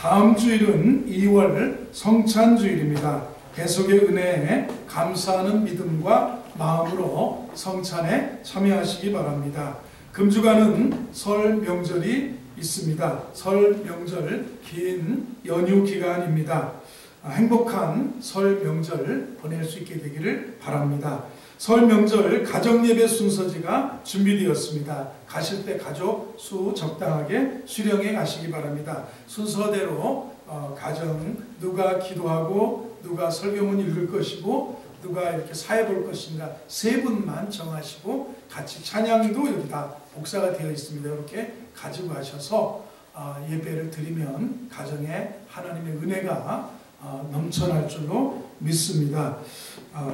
다음 주일은 2월 성찬주일입니다. 계속의 은혜에 감사하는 믿음과 마음으로 성찬에 참여하시기 바랍니다. 금주간은 설 명절이 있습니다. 설 명절 긴 연휴 기간입니다. 행복한 설 명절 보낼 수 있게 되기를 바랍니다. 설 명절 가정예배 순서지가 준비되었습니다. 가실 때 가족 수 적당하게 수령해 가시기 바랍니다. 순서대로 가정 누가 기도하고 누가 설교문 읽을 것이고 누가 이렇게 사회 볼 것인가 세 분만 정하시고 같이 찬양도 여기 다 복사가 되어 있습니다. 이렇게 가지고 가셔서 예배를 드리면 가정에 하나님의 은혜가 넘쳐날 줄로 믿습니다.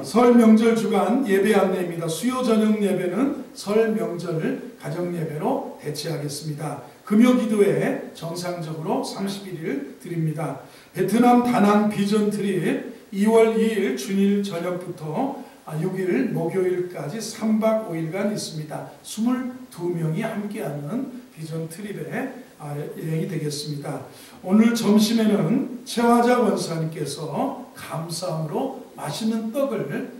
설 명절 주간 예배 안내입니다. 수요 저녁 예배는 설 명절 가정 예배로 대체하겠습니다. 금요 기도회 정상적으로 31일 드립니다. 베트남 다낭 비전 트립 2월 2일 주일 저녁부터 6일 목요일까지 3박 5일간 있습니다. 22명이 함께하는 비전 트립에 여행이 되겠습니다. 오늘 점심에는 최화자 원사님께서 감사함으로 맛있는 떡을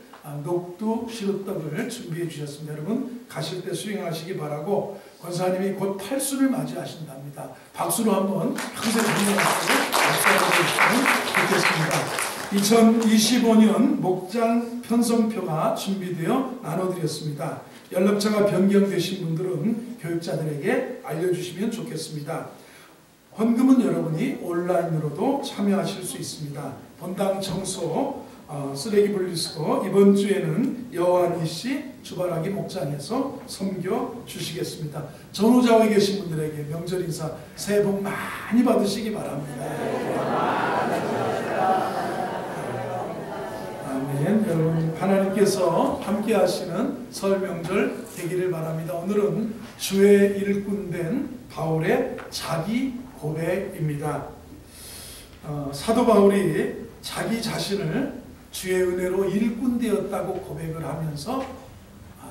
녹두 시루떡을 준비해 주셨습니다. 여러분 가실 때 수행하시기 바라고 권사님이 곧 8수를 맞이하신답니다. 박수로 한번 평생 건강하시고 박수하고 좋겠습니다. 2025년 목장 편성표가 준비되어 나눠드렸습니다. 연락처가 변경되신 분들은 교육자들에게 알려주시면 좋겠습니다. 헌금은 여러분이 온라인으로도 참여하실 수 있습니다. 본당 청소, 쓰레기 분리수거 이번 주에는 여완희 씨 주바라기 목장에서 섬겨 주시겠습니다. 전후좌우에 계신 분들에게 명절 인사 새해 복 많이 받으시기 바랍니다. 아멘. 여러분 하나님께서 함께 하시는 설 명절 되기를 바랍니다. 오늘은 주의 일꾼된 바울의 자기 고백입니다. 사도 바울이 자기 자신을 주의 은혜로 일꾼 되었다고 고백을 하면서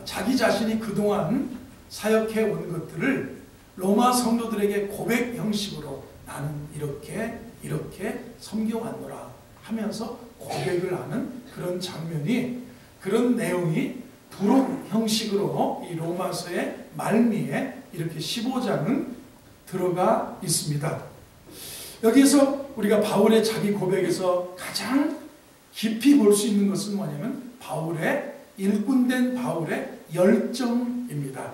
자기 자신이 그동안 사역해 온 것들을 로마 성도들에게 고백 형식으로 나는 이렇게 섬겨왔노라 하면서 고백을 하는 그런 장면이 그런 내용이 부록 형식으로 이 로마서의 말미에 이렇게 15장은 들어가 있습니다. 여기에서 우리가 바울의 자기 고백에서 가장 깊이 볼 수 있는 것은 뭐냐면 바울의 일꾼된 바울의 열정입니다.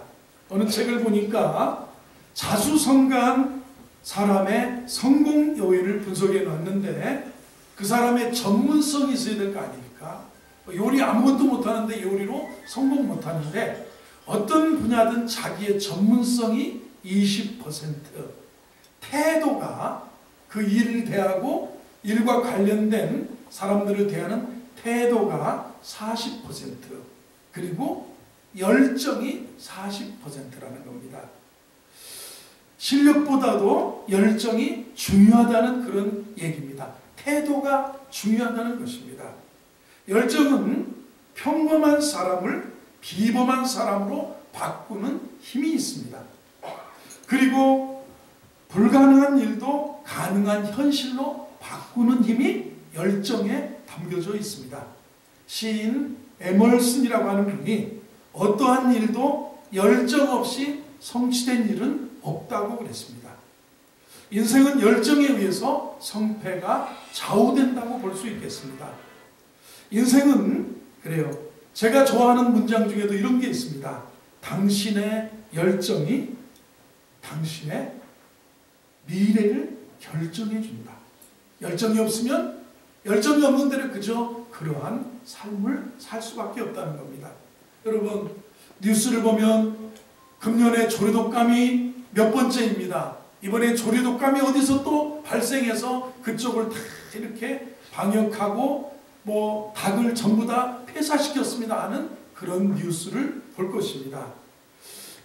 어느 책을 보니까 자수성가한 사람의 성공 요인을 분석해 놨는데 그 사람의 전문성이 있어야 될 거 아닙니까? 요리 아무것도 못하는데 요리로 성공 못하는데 어떤 분야든 자기의 전문성이 20%, 태도가 그 일을 대하고 일과 관련된 사람들을 대하는 태도가 40%, 그리고 열정이 40%라는 겁니다. 실력보다도 열정이 중요하다는 그런 얘기입니다. 태도가 중요하다는 것입니다. 열정은 평범한 사람을 비범한 사람으로 바꾸는 힘이 있습니다. 그리고 불가능한 일도 가능한 현실로 바꾸는 힘이 열정에 담겨져 있습니다. 시인 에멀슨이라고 하는 분이 어떠한 일도 열정 없이 성취된 일은 없다고 그랬습니다. 인생은 열정에 의해서 성패가 좌우된다고 볼 수 있겠습니다. 인생은 그래요. 제가 좋아하는 문장 중에도 이런 게 있습니다. 당신의 열정이 당신의 미래를 결정해 준다. 열정이 없으면 열정이 없는 데를 그저 그러한 삶을 살 수밖에 없다는 겁니다. 여러분 뉴스를 보면 금년에 조류독감이 몇 번째입니다. 이번에 조류독감이 어디서 또 발생해서 그쪽을 다 이렇게 방역하고 닭을 전부 다 폐사시켰습니다 하는 그런 뉴스를 볼 것입니다.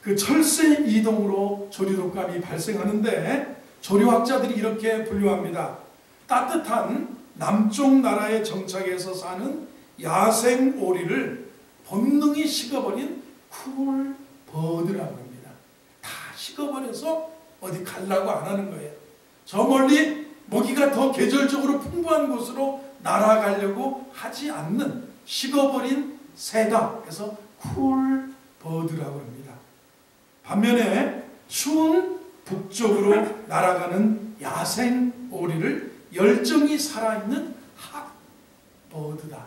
그 철새 이동으로 조류독감이 발생하는데 조류학자들이 이렇게 분류합니다. 따뜻한 남쪽 나라에 정착해서 사는 야생 오리를 본능이 식어버린 쿨버드라고 합니다. 다 식어버려서 어디 가려고 안 하는 거예요. 저 멀리 먹이가 더 계절적으로 풍부한 곳으로 날아가려고 하지 않는 식어버린 새다. 그래서 쿨버드라고 합니다. 반면에 추운 북쪽으로 날아가는 야생 오리를 열정이 살아있는 핫버드다.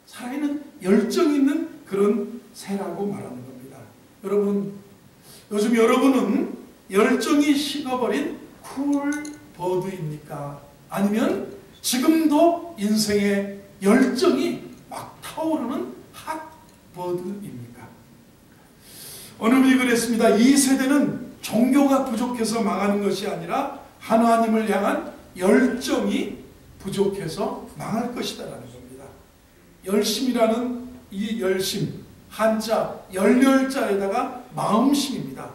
살아있는 열정이 있는 그런 새라고 말하는 겁니다. 여러분, 요즘 여러분은 열정이 식어버린 쿨버드입니까? 아니면 지금도 인생의 열정이 막 타오르는 핫버드입니까? 어느 분이 그랬습니다. 이 세대는 종교가 부족해서 망하는 것이 아니라 하나님을 향한 열정이 부족해서 망할 것이다라는 겁니다. 열심이라는 이 열심, 한자, 열렬자에다가 마음심입니다.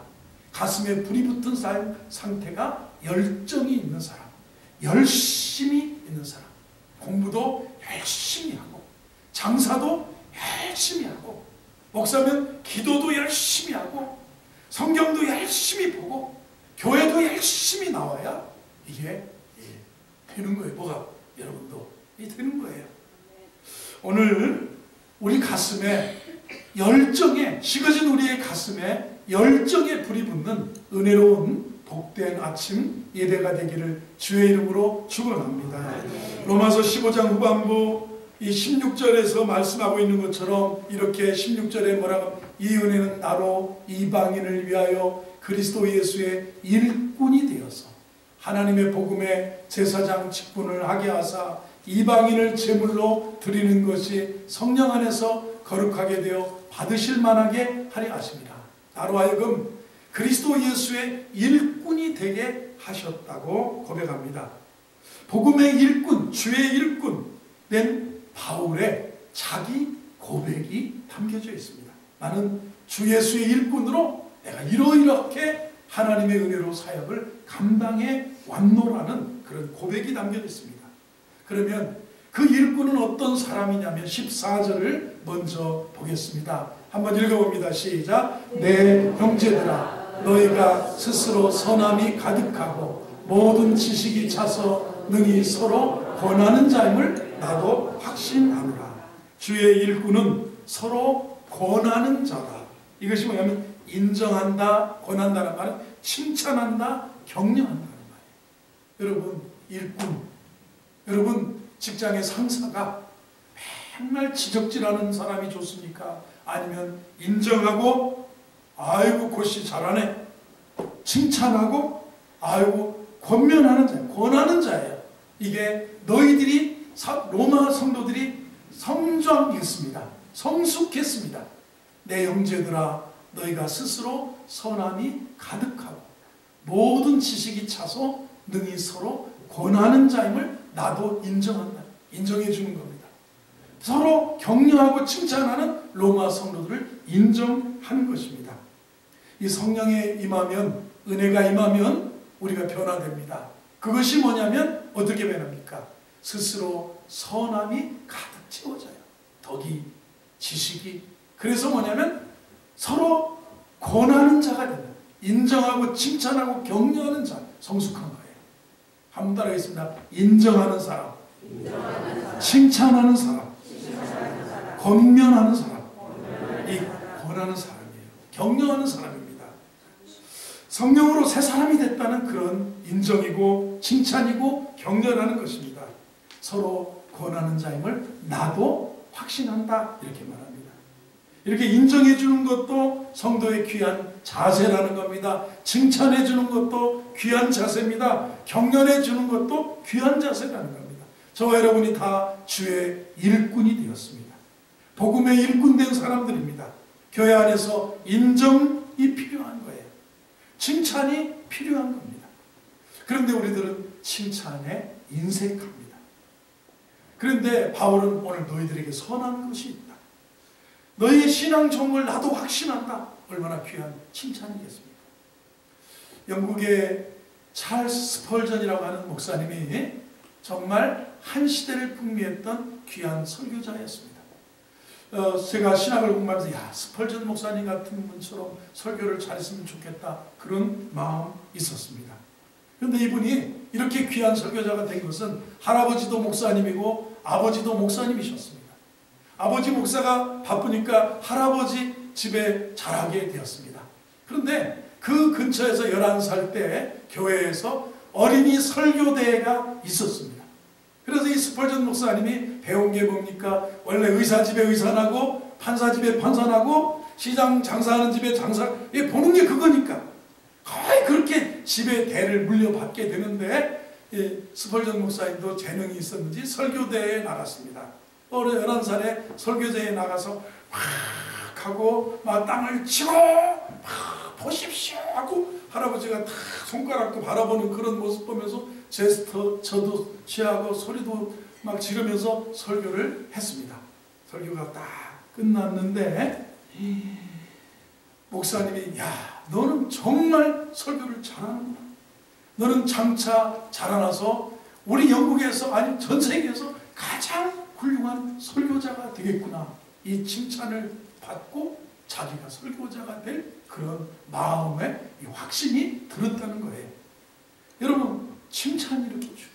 가슴에 불이 붙은 상태가 열정이 있는 사람, 열심히 있는 사람, 공부도 열심히 하고, 장사도 열심히 하고, 목사면 기도도 열심히 하고, 성경도 열심히 보고, 교회도 열심히 나와야 이게 되는 거예요. 뭐가? 여러분도 이게 되는 거예요. 오늘 우리 가슴에 열정에, 식어진 우리의 가슴에 열정에 불이 붙는 은혜로운 복된 아침 예배가 되기를 주의 이름으로 축원합니다. 로마서 15장 후반부 이 16절에서 말씀하고 있는 것처럼 이렇게 16절에 뭐라고, 이 은혜는 나로 이방인을 위하여 그리스도 예수의 일꾼이 되어서 하나님의 복음의 제사장 직분을 하게 하사 이방인을 제물로 드리는 것이 성령 안에서 거룩하게 되어 받으실 만하게 하려 하십니다. 나로 하여금 그리스도 예수의 일꾼이 되게 하셨다고 고백합니다. 복음의 일꾼, 주의 일꾼 된 바울의 자기 고백이 담겨져 있습니다. 나는 주 예수의 일꾼으로 내가 이러이렇게 하나님의 은혜로 사역을 감당해 왔노라는 그런 고백이 담겨져 있습니다. 그러면 그 일꾼은 어떤 사람이냐면 14절을 먼저 보겠습니다. 한번 읽어봅니다. 시작. 내 형제들아, 너희가 스스로 선함이 가득하고 모든 지식이 차서 능히 서로 권하는 자임을 나도 확신하노라. 주의 일꾼은 서로 권하는 자다. 이것이 뭐냐면 인정한다, 권한다는 말은 칭찬한다, 격려한다는 말이에요. 여러분, 일꾼, 여러분 직장의 상사가 맨날 지적질하는 사람이 좋습니까? 아니면 인정하고 아이고 고씨 잘하네, 칭찬하고 아이고 권면하는 자, 권하는 자예요. 이게 너희들이 로마 성도들이 성장했습니다. 성숙했습니다. 내 형제들아, 너희가 스스로 선함이 가득하고 모든 지식이 차서 능히 서로 권하는 자임을 나도 인정한다. 인정해 주는 겁니다. 서로 격려하고 칭찬하는 로마 성도들을 인정하는 것입니다. 이 성령에 임하면, 은혜가 임하면 우리가 변화됩니다. 그것이 뭐냐면 어떻게 변합니까? 스스로 선함이 가득 채워져요. 덕이, 지식이. 그래서 뭐냐면 서로 권하는 자가 된다. 인정하고 칭찬하고 격려하는 자, 성숙한 거예요. 한번 따라하겠습니다. 인정하는 사람, 칭찬하는 사람, 권면하는 사람, 이 권하는 사람이에요. 격려하는 사람입니다. 성령으로 새 사람이 됐다는 그런 인정이고 칭찬이고 격려하는 것입니다. 서로 권하는 자임을 나도 확신한다, 이렇게 말합니다. 이렇게 인정해 주는 것도 성도의 귀한 자세라는 겁니다. 칭찬해 주는 것도 귀한 자세입니다. 격려해 주는 것도 귀한 자세라는 겁니다. 저와 여러분이 다 주의 일꾼이 되었습니다. 복음의 일꾼 된 사람들입니다. 교회 안에서 인정이 필요한 거예요. 칭찬이 필요한 겁니다. 그런데 우리들은 칭찬에 인색합니다. 그런데 바울은 오늘 너희들에게 선한 것이 있다. 너희의 신앙 정말 나도 확신한다. 얼마나 귀한 칭찬이겠습니까? 영국의 찰스 스펄전이라고 하는 목사님이 정말 한 시대를 풍미했던 귀한 설교자였습니다. 제가 신학을 공부하면서 야, 스펄전 목사님 같은 분처럼 설교를 잘했으면 좋겠다, 그런 마음이 있었습니다. 그런데 이분이 이렇게 귀한 설교자가 된 것은 할아버지도 목사님이고 아버지도 목사님이셨습니다. 아버지 목사가 바쁘니까 할아버지 집에 자라게 되었습니다. 그런데 그 근처에서 11살 때 교회에서 어린이 설교대회가 있었습니다. 그래서 이 스펄전 목사님이 배운 게 뭡니까? 원래 의사 집에 의사나고 판사 집에 판사나고 시장 장사하는 집에 장사, 보는 게 그거니까 거의 그렇게 집에 대를 물려받게 되는데, 스펄전 목사님도 재능이 있었는지 설교대회에 나갔습니다. 어느 11살에 설교대회에 나가서 막 하고 막 땅을 치고 막 보십시오 하고 할아버지가 탁 손가락도 바라보는 그런 모습 보면서 제스처 저도 취하고 소리도 막 지르면서 설교를 했습니다. 설교가 딱 끝났는데 목사님이, 야, 너는 정말 설교를 잘하는구나. 너는 장차 자라나서 우리 영국에서, 아니 전 세계에서 가장 훌륭한 설교자가 되겠구나. 이 칭찬을 받고 자기가 설교자가 될 그런 마음의 이 확신이 들었다는 거예요. 여러분, 칭찬이 이렇게 중요해요.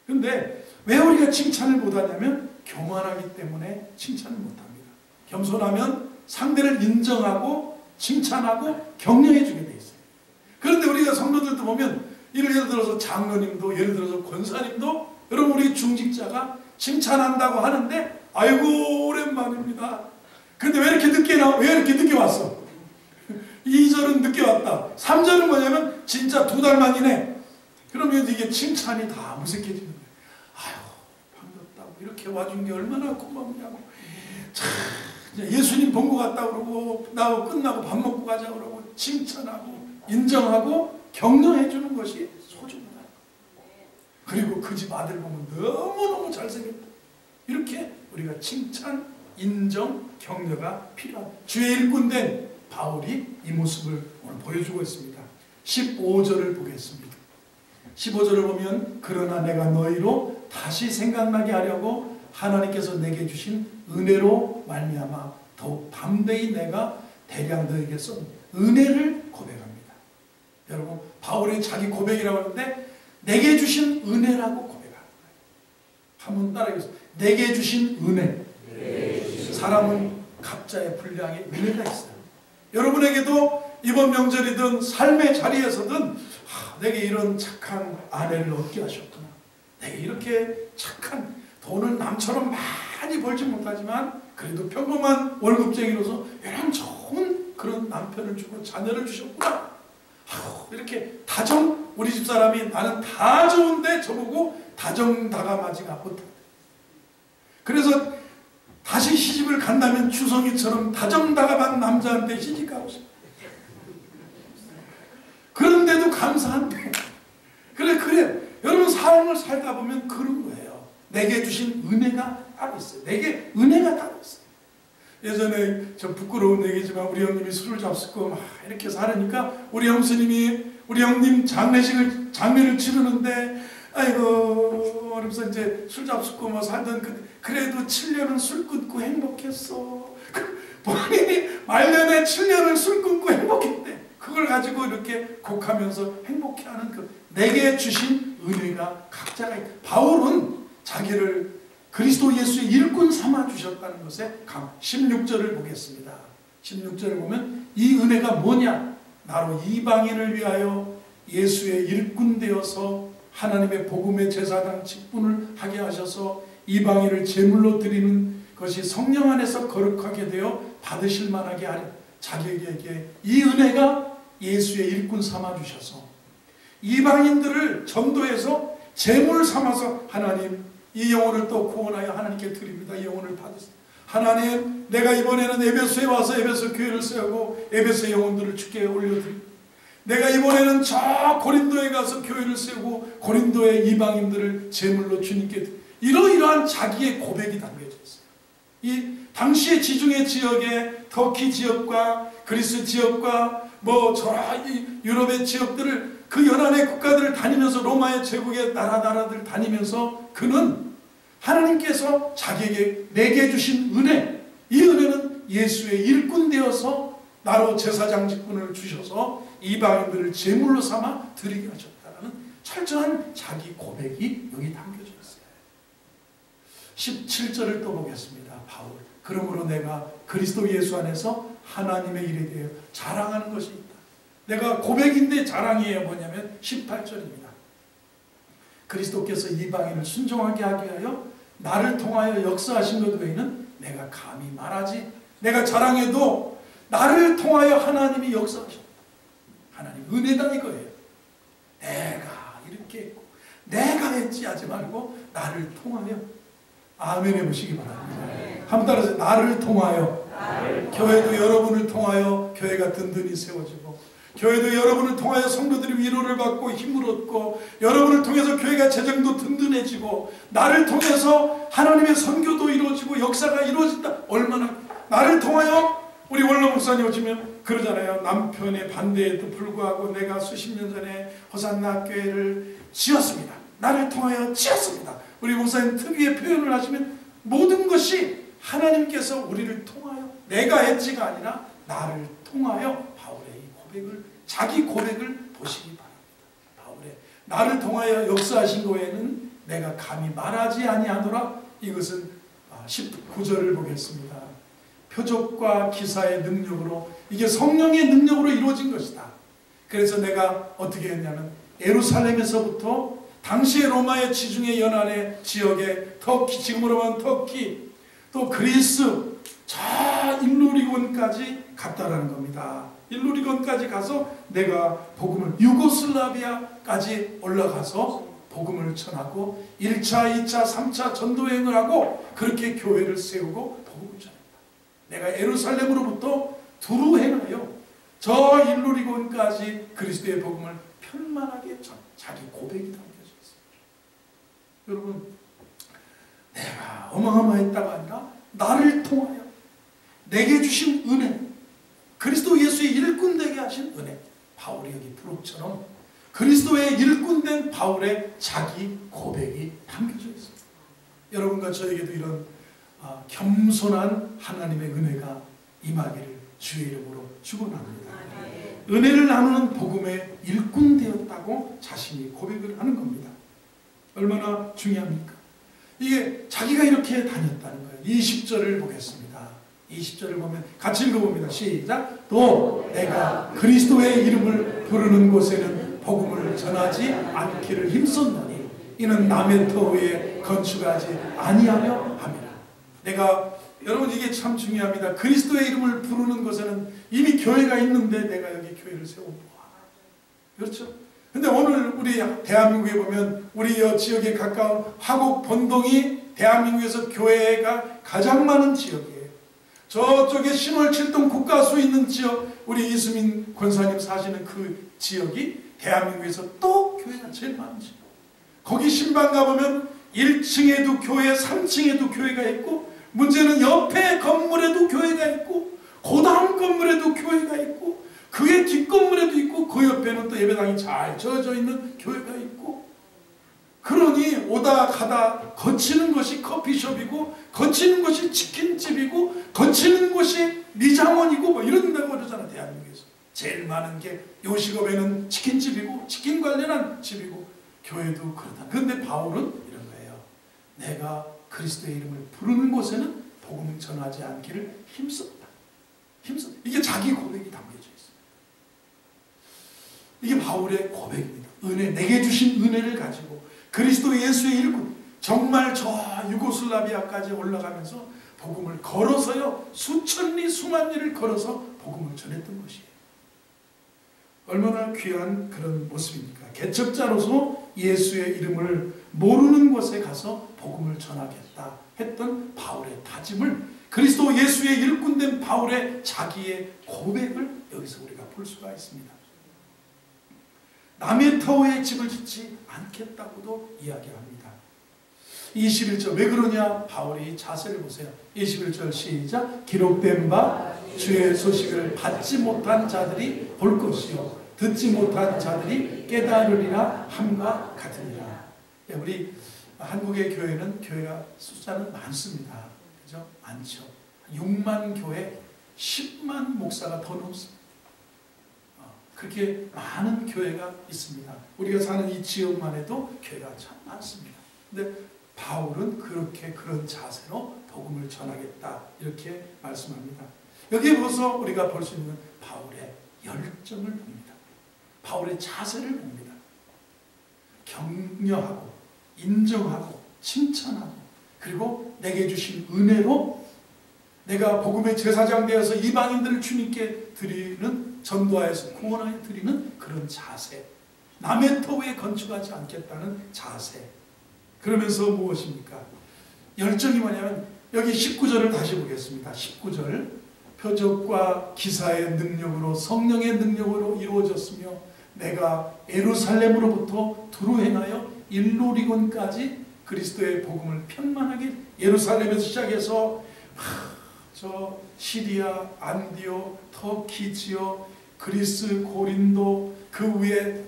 그런데 왜 우리가 칭찬을 못하냐면 교만하기 때문에 칭찬을 못합니다. 겸손하면 상대를 인정하고 칭찬하고 격려해 주게 돼 있어요. 그런데 우리가 성도들도 보면 예를 들어서 장로님도, 예를 들어서 권사님도, 여러분 우리 중직자가 칭찬한다고 하는데 아이고 오랜만입니다. 근데 왜 이렇게 늦게 왜 이렇게 늦게 왔어? 2절은 늦게 왔다. 3절은 뭐냐면 진짜 2달 만이네. 그러면 이게 칭찬이 다 무색해지는 거예요. 아유 반갑다고, 이렇게 와준 게 얼마나 고맙냐고. 참 예수님 본 것 같다고 그러고, 나하고 끝나고 밥 먹고 가자고 그러고 칭찬하고 인정하고 격려해 주는 것이 소중하다. 그리고 그 집 아들 보면 너무너무 잘생겼다. 이렇게 우리가 칭찬, 인정, 격려가 필요한 주의 일꾼된 바울이 이 모습을 오늘 보여주고 있습니다. 15절을 보겠습니다. 15절을 보면, 그러나 내가 너희로 다시 생각나게 하려고 하나님께서 내게 주신 은혜로 말미암아 더욱 담대히 내가 대량 너희에게서 은혜를 고백합니다. 여러분, 바울이 자기 고백이라고 하는데 내게 주신 은혜라고 고백하는 거예요. 한번 따라해보세요. 내게 주신 은혜. 사람은 각자의 분량의 은혜가 있어요. 여러분에게도 이번 명절이든 삶의 자리에서든 내게 이런 착한 아내를 얻게 하셨구나. 내게 이렇게 착한, 돈을 남처럼 많이 벌지 못하지만 그래도 평범한 월급쟁이로서 이런 좋은 그런 남편을 주고 자녀를 주셨구나. 이렇게 우리 집사람이 나는 다 좋은데 저보고 다정다감하지가 못한다. 그래서 다시 시집을 간다면 주성이처럼 다정다감한 남자한테 시집가고 싶어. 그런데도 감사한데. 그래. 여러분 삶을 살다 보면 그런 거예요. 내게 주신 은혜가 따로 있어요. 내게 은혜가 따로 있어요. 예전에 좀 부끄러운 얘기지만 우리 형님이 술을 잡수고 막 이렇게 살으니까 우리 형수님이 우리 형님 장례를 치르는데, 아이고 그러면서 이제 술 잡수고 뭐 살던 그래도 7년은 술 끊고 행복했어. 본인이 말년에 7년을 술 끊고 행복했대. 그걸 가지고 이렇게 곡하면서 행복해하는 내게 주신 은혜가 각자가 있다. 바울은 자기를 그리스도 예수의 일꾼 삼아 주셨다는 것에 16절을 보겠습니다. 16절을 보면 이 은혜가 뭐냐? 나로 이방인을 위하여 예수의 일꾼 되어서 하나님의 복음의 제사장 직분을 하게 하셔서 이방인을 제물로 드리는 것이 성령 안에서 거룩하게 되어 받으실 만하게 하려 자기에게 이 은혜가 예수의 일꾼 삼아 주셔서 이방인들을 전도해서 제물 삼아서 하나님 이 영혼을 또 구원하여 하나님께 드립니다. 이 영혼을 받으세요. 하나님, 내가 이번에는 에베소에 와서 에베소 교회를 세우고 에베소 영혼들을 주께 올려드립니다. 내가 이번에는 저 고린도에 가서 교회를 세우고 고린도의 이방인들을 제물로 주님께 드립니다. 이러이러한 자기의 고백이 담겨져 있어요. 이 당시의 지중해 지역의 터키 지역과 그리스 지역과 유럽의 지역들을 그 연안의 국가들을 다니면서 로마의 제국의 나라들 다니면서 그는 하나님께서 자기에게 내게 주신 은혜, 이 은혜는 예수의 일꾼 되어서 나로 제사장 직분을 주셔서 이방인들을 제물로 삼아 드리게 하셨다는 철저한 자기 고백이 여기 담겨져 있어요. 17절을 또 보겠습니다. 바울. 그러므로 내가 그리스도 예수 안에서 하나님의 일에 대해 자랑하는 것이 있다. 내가 고백인데 자랑이에요. 뭐냐면 18절입니다. 그리스도께서 이방인을 순종하게 하기 위하여 나를 통하여 역사하신 것 외에는 내가 감히 말하지. 내가 자랑해도 나를 통하여 하나님이 역사하셨다. 하나님 은혜다 이거예요. 내가 이렇게 했고 내가 했지 하지 말고 나를 통하여. 아멘 해보시기 바랍니다. 한번 따라서 나를 통하여. 교회도 여러분을 통하여 교회가 든든히 세워지고, 교회도 여러분을 통하여 성도들이 위로를 받고 힘을 얻고, 여러분을 통해서 교회가 재정도 든든해지고, 나를 통해서 하나님의 선교도 이루어지고 역사가 이루어진다. 얼마나 나를 통하여. 우리 원로 목사님 오시면 그러잖아요. 남편의 반대에도 불구하고 내가 수십 년 전에 호산나 교회를 지었습니다. 나를 통하여 지었습니다. 우리 목사님 특유의 표현을 하시면 모든 것이 하나님께서 우리를 통하여, 내가 했지가 아니라 나를 통하여. 바울의 이 고백을, 자기 고백을 보시기 바랍니다. 바울의 나를 통하여 역사하신 거에는 내가 감히 말하지 아니하노라. 이것은 19절을 보겠습니다. 표적과 기사의 능력으로, 이게 성령의 능력으로 이루어진 것이다. 그래서 내가 어떻게 했냐면 예루살렘에서부터 당시의 로마의 지중해 연안의 지역에 터키, 지금으로 말하면 터키, 또 그리스, 저 일루리곤까지 갔다라는 겁니다. 일루리곤까지 가서 내가 복음을, 유고슬라비아까지 올라가서 복음을 전하고 1차, 2차, 3차 전도여행을 하고 그렇게 교회를 세우고 복음을 전합니다. 내가 예루살렘으로부터 두루 행하여 저 일루리곤까지 그리스도의 복음을 편만하게 전, 자기 고백이 담겨져 있습니다. 여러분, 내가 어마어마했다가 아니라 나를 통하여 내게 주신 은혜, 그리스도 예수의 일꾼 되게 하신 은혜, 바울이 여기 부록처럼 그리스도의 일꾼된 바울의 자기 고백이 담겨져 있습니다. 여러분과 저에게도 이런 겸손한 하나님의 은혜가 임하기를 주의 이름으로 축원합니다. 은혜를 나누는 복음의 일꾼 되었다고 자신이 고백을 하는 겁니다. 얼마나 중요합니까? 이게 자기가 이렇게 다녔다는 거예요. 20절을 보겠습니다. 20절을 보면 같이 읽어봅니다. 시작. 또 내가 그리스도의 이름을 부르는 곳에는 복음을 전하지 않기를 힘썼노니 이는 남의 터 위에 건축하지 아니하려 함이라. 내가, 여러분 이게 참 중요합니다. 그리스도의 이름을 부르는 곳에는 이미 교회가 있는데 내가 여기 교회를 세우고, 그렇죠? 근데 오늘 우리 대한민국에 보면 우리 지역에 가까운 화곡 본동이 대한민국에서 교회가 가장 많은 지역이에요. 저쪽에 신월칠동 국가수 있는 지역, 우리 이수민 권사님 사시는 그 지역이 대한민국에서 또 교회가 제일 많은 지역. 거기 신방 가보면 1층에도 교회, 3층에도 교회가 있고, 문제는 옆에 건물에도 교회가 있고, 그 다음 건물에도 교회가 있고, 그의 뒷건물에도 있고, 그 옆에는 또 예배당이 잘 지어져 있는 교회가 있고, 그러니 오다 가다 거치는 것이 커피숍이고, 거치는 것이 치킨집이고, 거치는 것이 미장원이고, 뭐 이런다고 그러잖아. 대한민국에서 제일 많은 게 요식업에는 치킨집이고, 치킨 관련한 집이고, 교회도 그렇다. 그런데 바울은 이런 거예요. 내가 그리스도의 이름을 부르는 곳에는 복음 전하지 않기를 힘썼다. 이게 자기 고백이 담겨져 있어요. 이게 바울의 고백입니다. 은혜, 내게 주신 은혜를 가지고 그리스도 예수의 일꾼, 정말 저 유고슬라비아까지 올라가면서 복음을 걸어서요, 수천 리 수만 리를 걸어서 복음을 전했던 것이에요. 얼마나 귀한 그런 모습입니까? 개척자로서 예수의 이름을 모르는 곳에 가서 복음을 전하겠다 했던 바울의 다짐을, 그리스도 예수의 일꾼된 바울의 자기의 고백을 여기서 우리가 볼 수가 있습니다. 남의 터에 집을 짓지 않겠다고도 이야기합니다. 21절, 왜 그러냐? 바울의 자세를 보세요. 21절 시작. 기록된 바 주의 소식을 받지 못한 자들이 볼 것이요 듣지 못한 자들이 깨달으리라 함과 같으니라. 우리 한국의 교회는 교회가 숫자는 많습니다. 그죠? 많죠. 6만 교회 10만 목사가 더 넘습니다. 그렇게 많은 교회가 있습니다. 우리가 사는 이 지역만 해도 교회가 참 많습니다. 근데 바울은 그렇게 그런 자세로 복음을 전하겠다 이렇게 말씀합니다. 여기에 벌써 우리가 볼 수 있는 바울의 열정을 봅니다. 바울의 자세를 봅니다. 격려하고 인정하고 칭찬하고 그리고 내게 주신 은혜로 내가 복음의 제사장 되어서 이방인들을 주님께 드리는 전도하여서 구원하여 드리는 그런 자세, 남의 터위에 건축하지 않겠다는 자세. 그러면서 무엇입니까? 열정이 뭐냐면 여기 19절을 다시 보겠습니다. 19절 표적과 기사의 능력으로 성령의 능력으로 이루어졌으며 내가 예루살렘으로부터 두루 행하여 일루리곤까지 그리스도의 복음을 편만하게 예루살렘에서 시작해서 저 시리아, 안디오, 터키 지역, 그리스, 고린도 그 위에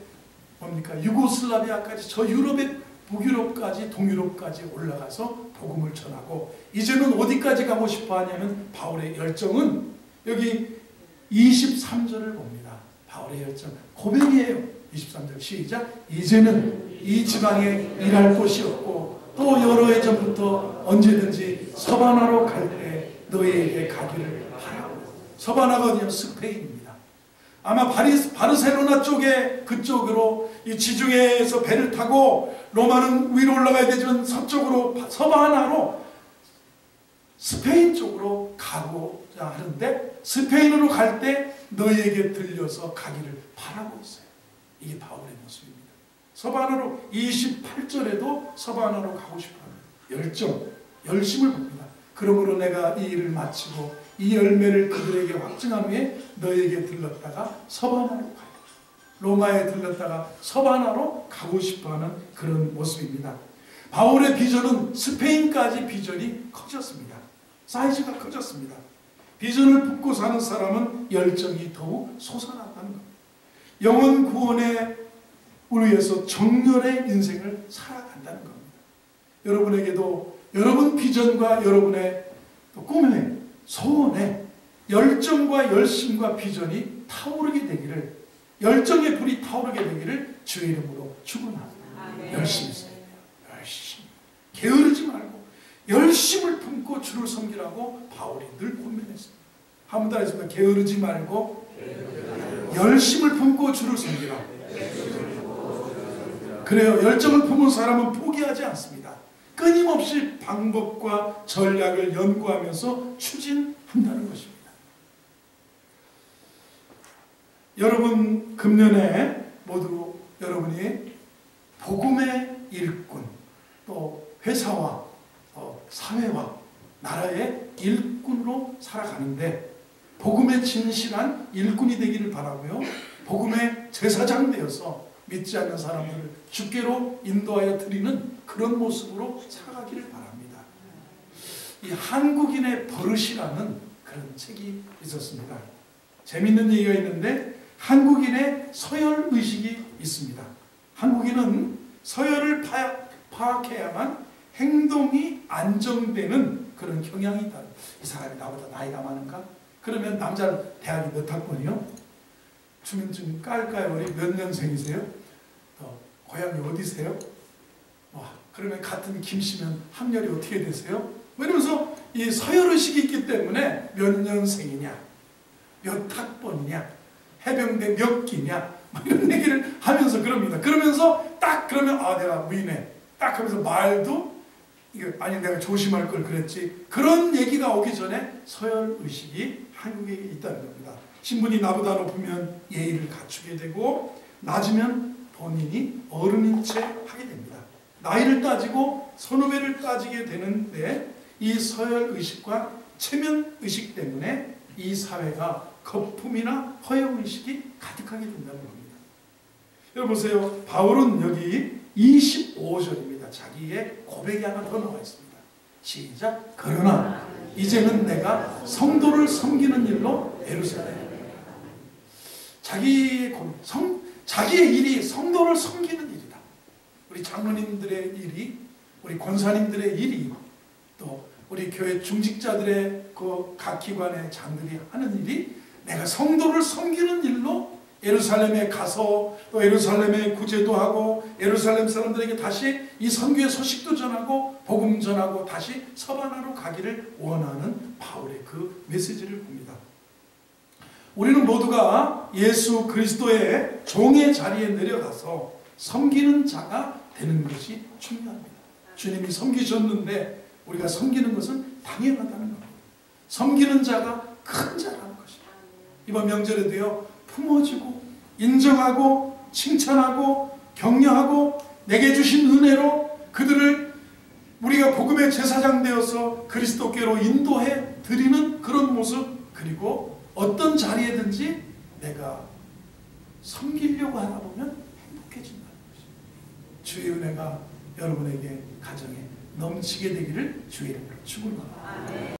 뭡니까? 유고슬라비아까지 저 유럽의 북유럽까지 동유럽까지 올라가서 복음을 전하고 이제는 어디까지 가고 싶어 하냐면 바울의 열정은 여기 23절을 봅니다. 바울의 열정 고백이에요. 23절 시작. 이제는 이 지방에 일할 곳이 없고 또 여러 해 전부터 언제든지 서바나로 갈 때 너희에게 가기를 바라고. 서바나가 어디냐면 스페인입니다. 아마 바르셀로나 쪽에 그쪽으로 이 지중해에서 배를 타고 로마는 위로 올라가야 되지만 서쪽으로 서바나로 스페인 쪽으로 가고자 하는데 스페인으로 갈 때 너희에게 들려서 가기를 바라고 있어요. 이게 바울의 모습입니다. 서바나로 28절에도 서바나로 가고 싶어하는 열정, 열심을 봅니다. 그러므로 내가 이 일을 마치고 이 열매를 그들에게 확증한 후에 너에게 들렀다가 서바나로 가요. 로마에 들렀다가 서바나로 가고 싶어하는 그런 모습입니다. 바울의 비전은 스페인까지 비전이 커졌습니다. 사이즈가 커졌습니다. 비전을 품고 사는 사람은 열정이 더욱 솟아난다는 겁니다. 영혼 구원에 위해서 정열의 인생을 살아간다는 겁니다. 여러분에게도 여러분 비전과 여러분의 꿈에 소원에 열정과 열심과 비전이 타오르게 되기를 열정의 불이 타오르게 되기를 주의 이름으로 축원합니다. 열심히 써야 돼요. 열심히 게으르지 말고 열심을 품고 주를 섬기라고 바울이 늘 권면했습니다. 한 번 더 하겠습니다. 게으르지 말고 열심을 품고 주를 섬기라. 그래요. 열정을 품은 사람은 포기하지 않습니다. 끊임없이 방법과 전략을 연구하면서 추진한다는 것입니다. 여러분 금년에 모두 여러분이 복음의 일꾼 또 회사와 사회와 나라의 일꾼으로 살아가는데 복음의 진실한 일꾼이 되기를 바라고요. 복음의 제사장 되어서 믿지 않는 사람들을 주께로 인도하여 드리는 그런 모습으로 살아가기를 바랍니다. 이 한국인의 버릇이라는 그런 책이 있었습니다. 재밌는 얘기가 있는데 한국인의 서열의식이 있습니다. 한국인은 서열을 파악해야만 행동이 안정되는 그런 경향이 있다. 이 사람이 나보다 나이가 많은가? 그러면 남자는 대학이 몇 학번이요? 주민 좀 깔까요? 우리 몇 년생이세요? 고향이 어디세요? 그러면 같은 김씨면 학렬이 어떻게 되세요? 이러면서 이 서열의식이 있기 때문에 몇 년생이냐, 몇 학번이냐, 해병대 몇 기냐, 이런 얘기를 하면서 그럽니다. 그러면서 딱 그러면 내가 무인해. 딱 하면서 말도 아니 내가 조심할 걸 그랬지. 그런 얘기가 오기 전에 서열의식이 한국에 있다는 겁니다. 신분이 나보다 높으면 예의를 갖추게 되고 낮으면 본인이 어른인 채 하게 됩니다. 나이를 따지고 선후배를 따지게 되는데 이 서열의식과 체면의식 때문에 이 사회가 거품이나 허영의식이 가득하게 된다는 겁니다. 여러분 보세요. 바울은 여기 25절입니다. 자기의 고백이 하나 더 나와 있습니다. 시작. 그러나 이제는 내가 성도를 섬기는 일로 예루살렘에 자기의 일이 성도를 섬기는 일이다. 우리 장로님들의 일이, 우리 권사님들의 일이, 또 우리 교회 중직자들의 그 각 기관의 장들이 하는 일이 내가 성도를 섬기는 일로 예루살렘에 가서 또 예루살렘에 구제도 하고 예루살렘 사람들에게 다시 이 선교의 소식도 전하고 복음 전하고 다시 서바나로 가기를 원하는 바울의 그 메시지를 봅니다. 우리는 모두가 예수 그리스도의 종의 자리에 내려가서 섬기는 자가 되는 것이 중요합니다. 주님이 섬기셨는데 우리가 섬기는 것은 당연하다는 겁니다. 섬기는 자가 큰 자라는 것입니다. 이번 명절에도요, 품어주고 인정하고 칭찬하고 격려하고 내게 주신 은혜로 그들을 우리가 복음의 제사장 되어서 그리스도께로 인도해 드리는 그런 모습, 그리고 어떤 자리에든지 내가 섬기려고 하다 보면 행복해진다는 것입니다. 주의 은혜가 여러분에게 가정에 넘치게 되기를 주의 이름으로 축원합니다.